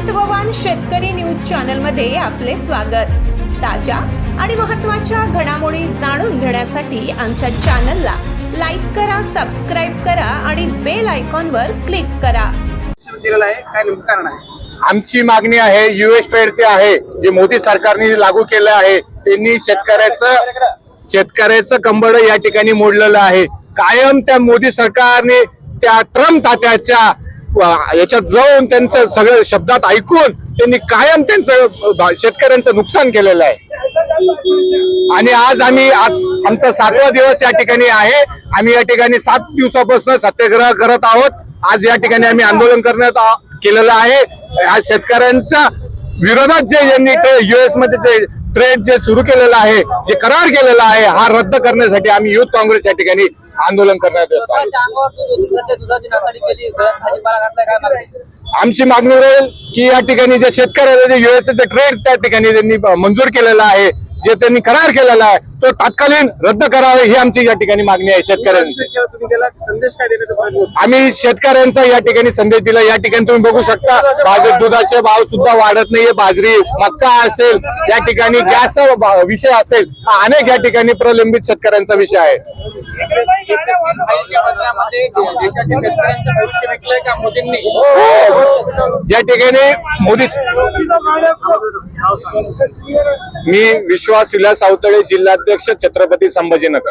महत्त्ववान शेतकरी news channel मध्ये आपले स्वागत। ताज्या आणि महत्त्वाच्या घडामोडी जाणून घेण्यासाठी आमच्या चॅनलला लाईक करा, सबस्क्राइब करा आणि बेल आयकॉनवर क्लिक करा। आमची मागणी आहे यूएस ट्रेडची आहे, जे मोदी सरकारने लागू केलं आहे। त्यांनी शेतकऱ्याचं कंबळ या ठिकाणी मोडलेलं आहे। कायम त्या मोदी सरकारने त्या ट्रम्प तात्याच्या याच्यात जाऊन त्यांचं सगळं शब्दात ऐकून त्यांनी कायम त्यांचं शेतकऱ्यांचं नुकसान केलेलं आहे। आणि आज आमचा 7वा दिवस या ठिकाणी आहे। आम्ही या ठिकाणी 7 दिवसापासून सत्याग्रह करत आहोत। आज या ठिकाणी आम्ही आंदोलन करण्यात केलेलं आहे। आज शेतकऱ्यांच्या विरोधात जे यांनी यूएस मध्ये जे ट्रेड जे सुरू केलेलं आहे, जे करार केलेला आहे, हा रद्द करण्यासाठी आम्ही युथ काँग्रेस या ठिकाणी आंदोलन करण्यात येत आहे। आमची मागणी राहील की या ठिकाणी जे शेतकऱ्याला जे यूएस चे ट्रेड त्या ठिकाणी त्यांनी मंजूर केलेला आहे, जे त्यांनी करार केलेला आहे, तो तात्कालीन रद्द करावे ही आमची या ठिकाणी मागणी आहे शेतकऱ्यांची। आम्ही शेतकऱ्यांचा या ठिकाणी संदेश दिला। या ठिकाणी तुम्ही बघू शकता दुधाचे भाव सुद्धा वाढत नाहीये। बाजरी, मक्का असेल, या ठिकाणी गॅसचा विषय असेल, अनेक या ठिकाणी प्रलंबित शेतकऱ्यांचा विषय आहे। या ठिकाणी मोदी मी विश्वास विलास सावतळे, जिल्हाध्यक्ष, छत्रपती संभाजीनगर।